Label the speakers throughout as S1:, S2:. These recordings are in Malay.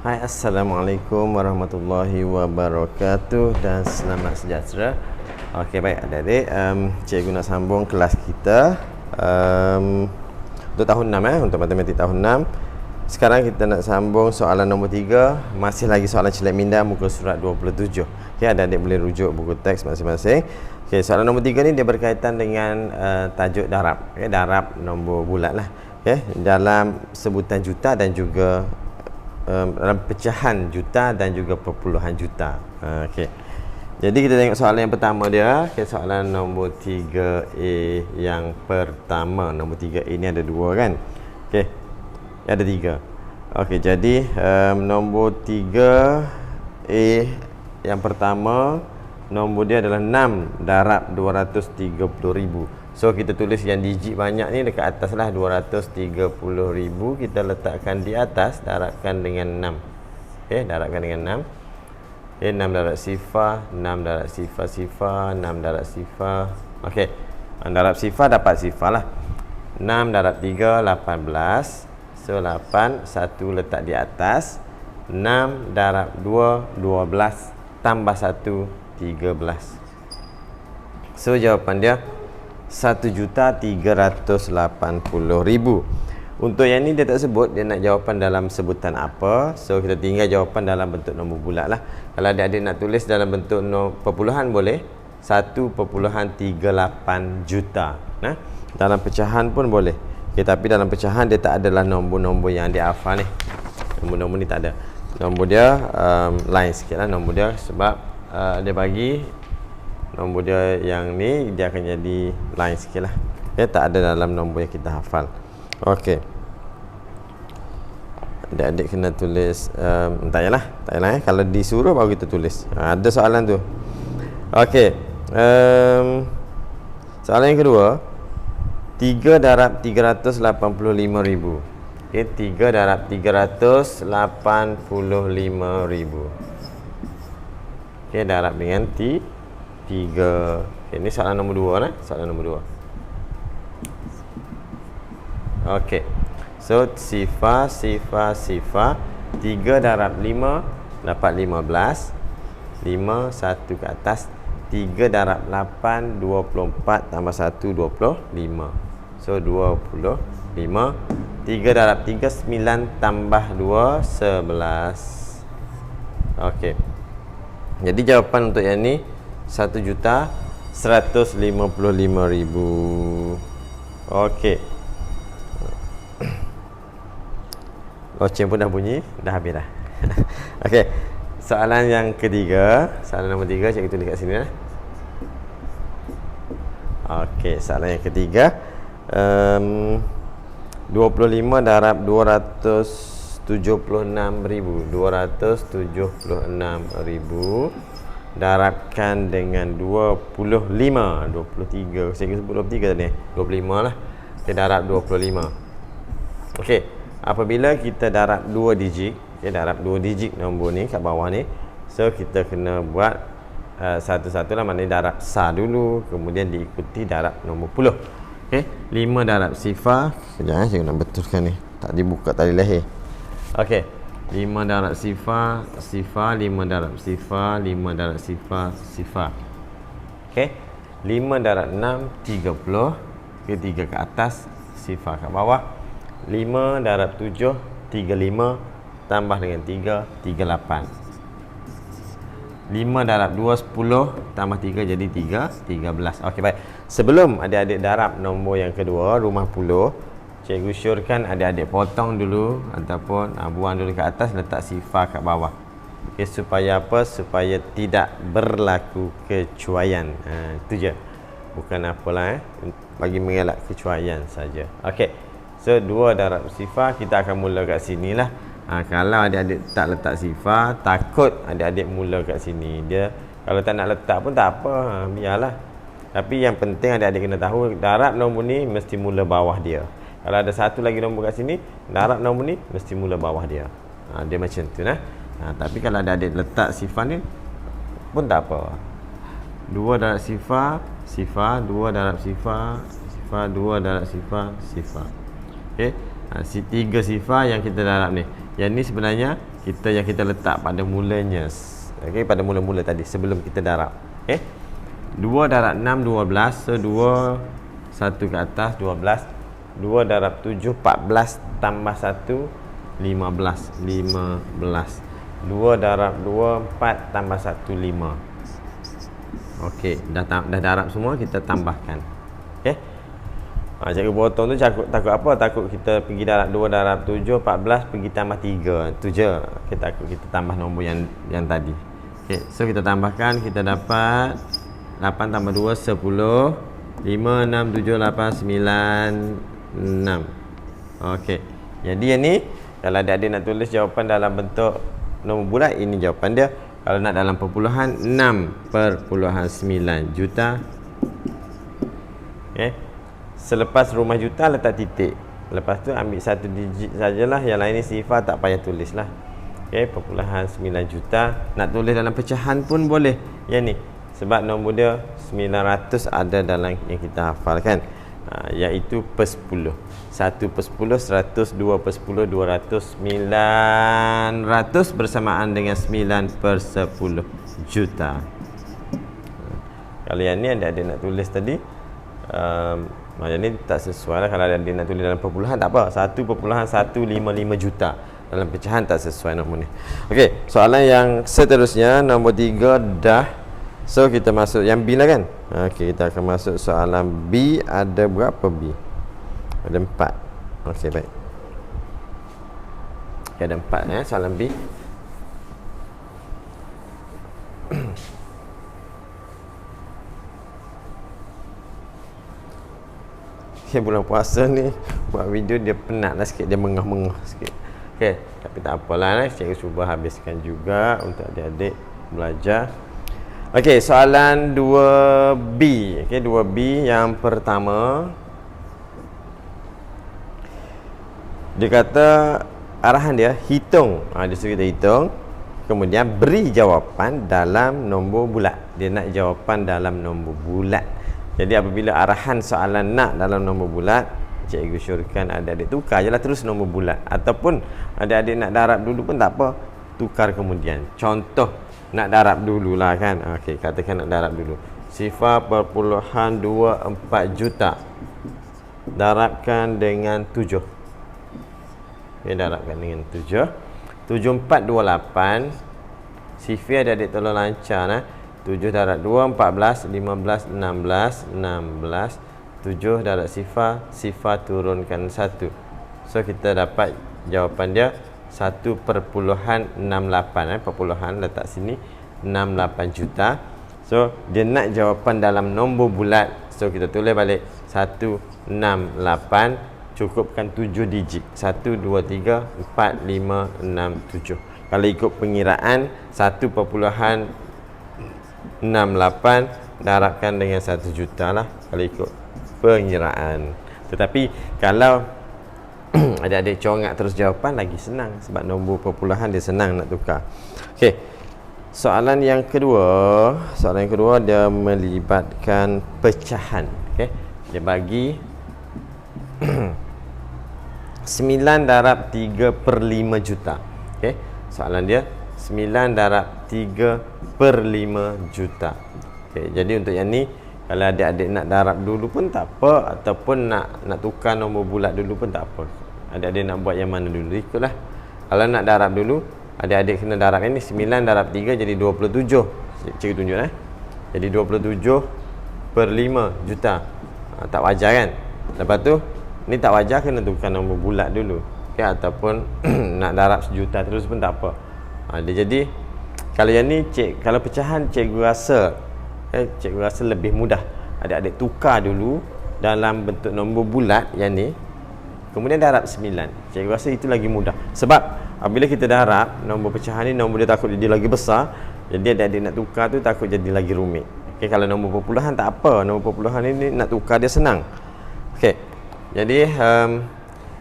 S1: Hai, Assalamualaikum warahmatullahi wabarakatuh dan selamat sejahtera. Okey, baik adik-adik, cikgu nak sambung kelas kita untuk tahun 6 untuk matematik tahun 6. Sekarang kita nak sambung soalan nombor 3. Masih lagi soalan celik minda muka surat 27. Okey, adik-adik boleh rujuk buku teks masing-masing. Okey, soalan nombor 3 ni dia berkaitan dengan tajuk darab. Okey, darab nombor bulat lah. Okey, dalam sebutan juta dan juga dalam pecahan juta dan juga perpuluhan juta. Okey. Jadi kita tengok soalan yang pertama dia. Okay, soalan nombor 3A yang pertama. Nombor 3A ni ada 2 kan? Okey. Ada 3. Okey, jadi nombor 3A yang pertama, nombor dia adalah 6 darab 230,000. So kita tulis yang digit banyak ni dekat atas lah, 230,000 kita letakkan di atas, darabkan dengan 6. Okey, darabkan dengan 6. Okey, 6 darab sifar, 6 darab sifar, 6 darab sifar. Okey, darab sifar dapat sifar lah. 6 darab 3, 18. So 8, 1 letak di atas. 6 darab 2, 12. Tambah 1, 13. So jawapan dia 1,380,000. Untuk yang ni dia tak sebut dia nak jawapan dalam sebutan apa. So kita tinggal jawapan dalam bentuk nombor bulat lah. Kalau adik-adik nak tulis dalam bentuk perpuluhan boleh 1.38 juta. Nah, dalam pecahan pun boleh. Okay, tapi dalam pecahan dia tak adalah nombor-nombor yang dia hafal ni. Nombor-nombor ni tak ada. Nombor dia lain sikit lah nombor dia, sebab dia bagi nombor dia yang ni dia akan jadi lain sikit lah. Dia tak ada dalam nombor yang kita hafal. Okey, adik-adik kena tulis tak payahlah kalau disuruh baru kita tulis. Ada soalan tu. Okey, soalan yang kedua, 3 darab 385,000. Okey, 3 darab 385,000. Okey, darab dengan 3. Okay, ini soalan nombor 2 lah. Soalan nombor 2. Okey. So sifar 3 darab 5 dapat 15. 5 1 ke atas. 3 darab 8 24 tambah 1 25. So 25. 3 darab 3 9 tambah 2 11. Okey. Jadi jawapan untuk yang ni 1,155,000. Okey. Loceng pun dah bunyi, dah habis dah. Okey. Soalan yang ketiga, soalan nombor 3 cikgu tulis kat sini lah. Okey, soalan yang ketiga, 25 darab 276,000. 276,000 darabkan dengan 25, 23. Saya sebut 23 tadi. 25 lah. Kita darab 25. Okey, apabila kita darab 2 digit, darab 2 digit nombor ni kat bawah ni. So kita kena buat satu-satu lah, maknanya darab sah dulu, kemudian diikuti darab nombor puluh. Okey, 5 darab sifar. Sekejap saya nak betulkan ni. Tak dibuka tali lahir. Okey. 5 darab sifar, 5 darab sifar, 5 darab sifar, sifar. Okey. 5 darab 6 30. Okey, 3 ke atas, sifar kat bawah. 5 darab 7 35 tambah dengan 3 38. 5 darab 2 10 tambah 3 jadi 3 13. Okey, baik. Sebelum adik-adik darab nombor yang kedua, rumah puluh, cikgu syorkan adik-adik potong dulu ataupun buang dulu ke atas, letak sifar kat bawah. Okey, supaya apa? Supaya tidak berlaku kecuaian. Itu je. Bukan apalah bagi mengelak kecuaian saja. Okey. So 2 darab sifar kita akan mula kat sinilah. Kalau adik-adik tak letak sifar, takut adik-adik mula kat sini. Dia kalau tak nak letak pun tak apa, biarlah. Tapi yang penting adik-adik kena tahu darab nombor ni mesti mula bawah dia. Kalau ada satu lagi nombor kat sini, darab nombor ni mesti mula bawah dia. Dia macam tu nah. Tapi kalau ada adik letak sifar ni pun tak apa. 2 darab sifar, 2 darab sifar, 2 darab sifar, sifar. Okey. 3 sifar yang kita darab ni. Yang ni sebenarnya kita letak pada mulanya. Okey, pada mula-mula tadi sebelum kita darab. Okey. 2 darab 6 12. So 2 1 ke atas 12. 2 darab 7 14 tambah 1 15. 2 darab 2 4 tambah 1 5. Okey, dah darab semua, kita tambahkan. Okey. Cikgu potong tu takut apa? Takut kita pergi darab 2 darab 7 14 pergi tambah 3. Tu je. Kita takut kita tambah nombor yang tadi. Okey, so kita tambahkan, kita dapat 8 tambah 2 10. 5 6 7 8 9 6. Okey. Jadi yang ni kalau adik-adik nak tulis jawapan dalam bentuk nombor bulat, ini jawapan dia. Kalau nak dalam perpuluhan, 6.9 juta. Okey. Selepas rumah juta letak titik. Lepas tu ambil satu digit sajalah, yang lain ni sifar tak payah tulis lah. Okey, perpuluhan 9 juta. Nak tulis dalam pecahan pun boleh. Yang ni sebab nombor dia 900 ada dalam yang kita hafalkan, iaitu per 10. 1 per 10 100, 2 per 10 200, 900 bersamaan dengan 9 per 10 juta. Kalau yang ni adik-adik nak tulis tadi, yang ni tak sesuai lah. Kalau adik nak tulis dalam perpuluhan tak apa, 1.155 juta. Dalam pecahan tak sesuai nombor ni. Okey, soalan yang seterusnya nombor 3 dah. So kita masuk yang B lah kan. Okey, kita akan masuk soalan B. Ada berapa B? Ada 4. Okey, baik. Okay, ada 4 soalan B. Okay, bulan puasa ni buat video dia penat lah sikit, dia mengah-mengah sikit. Okey, tapi tak apalah, cikgu cuba habiskan juga untuk adik-adik belajar. Okey, soalan 2B. Okey, 2B yang pertama. Dia kata arahan dia hitung. Dia suruh kita hitung. Kemudian beri jawapan dalam nombor bulat. Dia nak jawapan dalam nombor bulat. Jadi apabila arahan soalan nak dalam nombor bulat, cikgu syorkan adik-adik tukar je lah terus nombor bulat. Ataupun adik-adik nak darab dulu pun tak apa, tukar kemudian. Contoh, nak darab dululah kan. Okey, katakan nak darab dulu. 0.24 juta darabkan dengan 7. Okey, darabkan dengan 7. 7428. Sifir adik-adik tolong lancar 7 darab 2 14, 15 16 16. 7 darab sifar turunkan 1. So kita dapat jawapan dia 1.68. Perpuluhan letak sini 68 juta. So dia nak jawapan dalam nombor bulat. So kita tulis balik 168. Cukupkan 7 digit. 1 2 3 4 5 6 7. Kalau ikut pengiraan 1.68 darabkan dengan 1 juta lah kalau ikut pengiraan. Tetapi kalau adik-adik congak terus jawapan, lagi senang sebab nombor perpuluhan dia senang nak tukar. Okey. Soalan yang kedua dia melibatkan pecahan. Okey. Dia bagi 9 darab 3/5 juta. Okey. Soalan dia 9 darab 3/5 juta. Okey, jadi untuk yang ni kalau adik-adik nak darab dulu pun tak apa, ataupun nak tukar nombor bulat dulu pun tak apa. Adik-adik nak buat yang mana dulu, ikutlah. Kalau nak darab dulu, adik-adik kena darab ini 9 darab 3 jadi 27. Cikgu tunjuk Jadi 27/5 juta. Tak wajar kan? Lepas tu ni tak wajar, kena tukar nombor bulat dulu. Okey, ataupun nak darab sejuta terus pun tak apa. Dia jadi kalau yang ni kalau pecahan cikgu rasa lebih mudah. Adik-adik tukar dulu dalam bentuk nombor bulat yang ni, kemudian darab 9. Cikgu rasa itu lagi mudah. Sebab apabila kita darab nombor pecahan ni, nombor dia takut dia lagi besar. Jadi adik-adik nak tukar tu takut jadi lagi rumit. Okey, kalau nombor perpuluhan tak apa. Nombor perpuluhan ni nak tukar dia senang. Okey. Jadi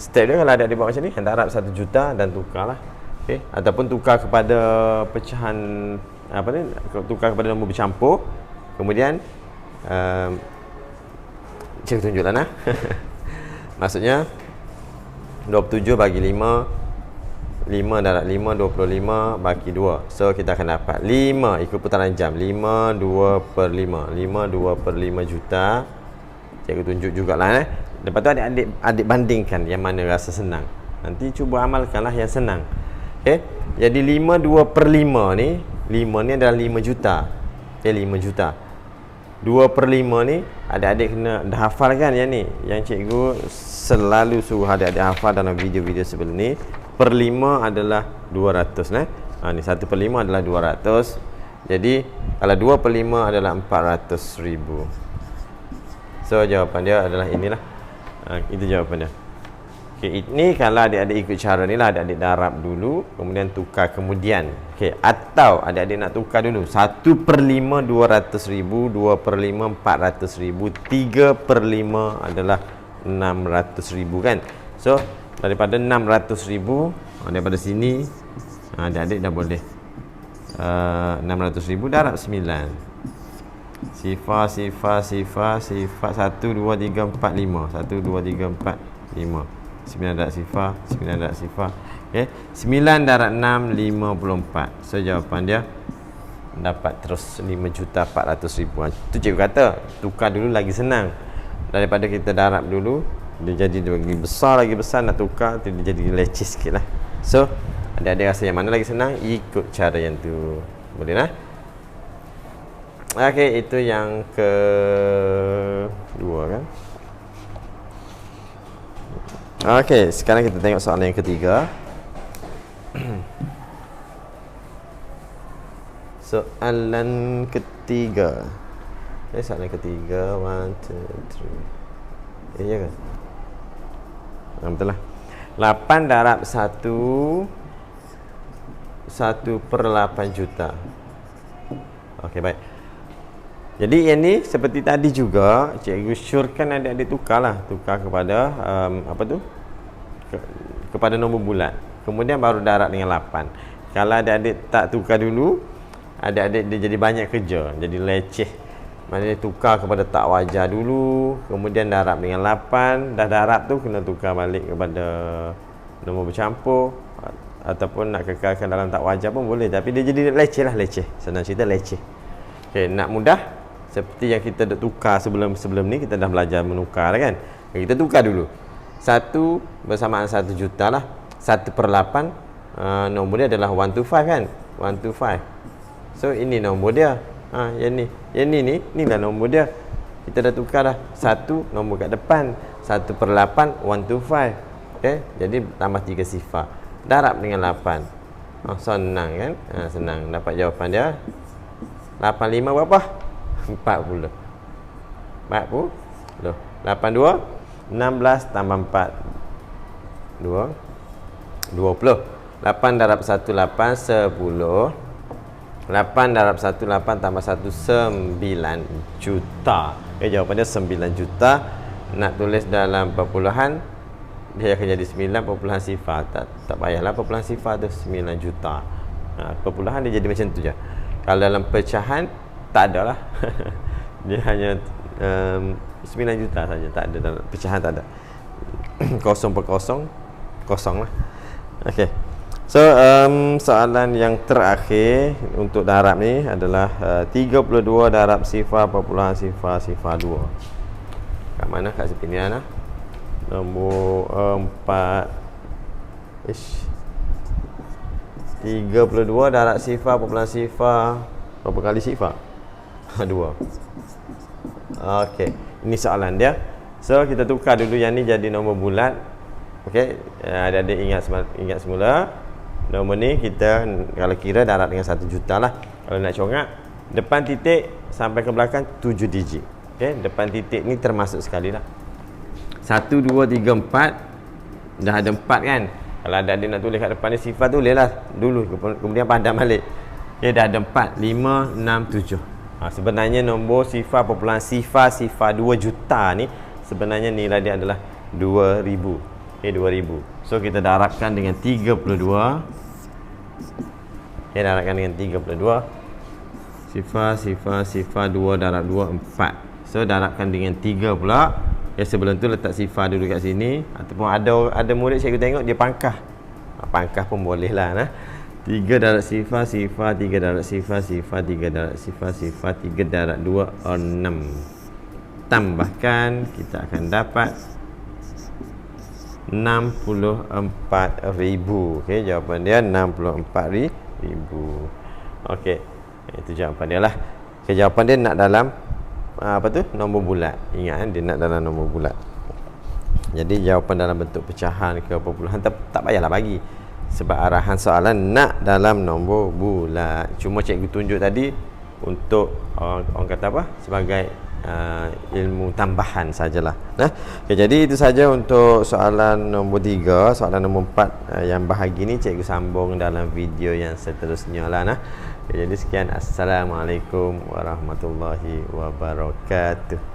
S1: step dia kalau adik-adik buat macam ni, darab 1 juta dan tukarlah. Okey, ataupun tukar kepada pecahan tukar kepada nombor bercampur. Kemudian cikgu tunjuklah Maksudnya 27 bagi 5 5 darab 5, 25 bagi 2. So, kita akan dapat 5 ikut putaran jam. 5, 2 per 5. 5, 2 per 5 juta. Cikgu tunjuk jugalah. Lepas tu adik bandingkan yang mana rasa senang. Nanti cuba amalkanlah yang senang. Okay. Jadi 5, 2 per 5 ni. 5 ni adalah 5 juta. Okay, 5 juta. 2 per 5 ni, adik-adik kena dah hafal kan yang ni. Yang cikgu selalu suruh adik-adik hafal dalam video-video sebelum ni. Per 5 adalah 200 ni 1 per 5 adalah 200. Jadi kalau 2 per 5 adalah 400,000. So jawapan dia adalah inilah. Itu jawapan dia. Okay, ini kalau adik-adik ikut cara ni lah, adik-adik darab dulu, kemudian tukar kemudian. Okay, atau adik-adik nak tukar dulu 1 per 5 200,000, 2 per 5 400,000, 3 per 5 adalah 600,000 kan. So daripada 600,000, daripada sini adik-adik dah boleh 600,000 darab 9. Sifar 1, 2, 3, 4, 5. 1, 2, 3, 4, 5. 9 darab sifar, 9 darab sifar. Okay. 9 darab 6, 54. So jawapan dia dapat terus 5,400,000. Itu cikgu kata tukar dulu lagi senang daripada kita darab dulu. Dia jadi lagi besar nak tukar, dia jadi leceh sikit lah. So adik-adik rasa yang mana lagi senang, ikut cara yang tu. Boleh lah. Okey, itu yang kedua kan. Okey, sekarang kita tengok soalan yang ketiga. Soalan ketiga. Soalan ketiga 1, 2, 3. Ya kan? Betul lah. 8 darab 1 per 8 juta. Okey, baik. Jadi yang ni seperti tadi juga, cikgu syorkan adik-adik tukarlah. Tukar kepada kepada nombor bulat. Kemudian baru darab dengan 8. Kalau adik-adik tak tukar dulu, adik-adik dia jadi banyak kerja, jadi leceh. Maknanya tukar kepada tak wajar dulu, kemudian darab dengan 8. Dah darab tu kena tukar balik kepada nombor bercampur, ataupun nak kekalkan dalam tak wajar pun boleh. Tapi dia jadi leceh lah, leceh. Senang cerita leceh. Okay, nak mudah seperti yang kita dah tukar sebelum ni, kita dah belajar menukar kan. Kita tukar dulu. 1 bersamaan 1 juta lah. 1 per 8 nombor dia adalah 125 kan. 125. So ini nombor dia. Yang ni inilah nombor dia. Kita dah tukar dah. 1 nombor kat depan, 1 per 8 125. Okay, jadi tambah 3 sifar. Darab dengan 8. Senang kan. Senang. Dapat jawapan dia 85 berapa? 40. 82 16 tambah 4 20. 8 darab 1 8 10. 8 darab 1 8 tambah 1 9 juta. Jawapan dia 9 juta. Nak tulis dalam perpuluhan, dia akan jadi 9 perpuluhan sifar. Tak payahlah perpuluhan sifar tu, 9 juta. Perpuluhan dia jadi macam tu je. Kalau dalam pecahan tak ada lah. Dia hanya 9 juta saja, tak ada dalam pecahan, tak ada. Kosong per kosong, kosong lah. Okey. So soalan yang terakhir untuk darab ni adalah 32 darab sifar perpuluhan sifar 2. Kat mana kat sini lah. Nombor 4. 32 darab sifar perpuluhan sifar berapa kali sifar? 2. Okey, ini soalan dia. So kita tukar dulu yang ni jadi nombor bulat. Okey, adik-adik ingat semula. Nombor ni kita kalau kira darab dengan 1 juta lah. Kalau nak congak, depan titik sampai ke belakang 7 digit. Okey, depan titik ni termasuk sekali lah. 1, 2, 3, 4. Dah ada 4 kan. Kalau adik-adik nak tulis kat depan ni sifar, tulislah dulu, kemudian pandang balik. Okey, dah ada 4, 5, 6, 7. Sebenarnya nombor sifar perpuluhan sifar 2 juta ni sebenarnya nilai dia adalah 2000. Okey, 2000. So kita darabkan dengan 32. Okey, darabkan dengan 32. Sifar 2 darab 2 4. So darabkan dengan 3 pula. Sebelum tu letak sifar dulu kat sini, ataupun ada murid cikgu tengok dia pangkah. Pangkah pun boleh lah nah. 3 darab sifar, 3 darab sifar, 3 darab sifar, 3 darab 2, 6. Tambahkan, kita akan dapat 64,000. Okey, jawapan dia 64,000. Okey, itu jawapan dia lah. Okay, jawapan dia nak dalam nombor bulat. Ingat dia nak dalam nombor bulat. Jadi jawapan dalam bentuk pecahan ke perpuluhan tak payahlah bagi, sebab arahan soalan nak dalam nombor bulat. Cuma cikgu tunjuk tadi untuk orang kata apa, sebagai ilmu tambahan sajalah. Okay, jadi itu saja untuk soalan nombor 3. Soalan nombor 4 yang bahagi ni cikgu sambung dalam video yang seterusnya lah. Okay, jadi sekian, assalamualaikum warahmatullahi wabarakatuh.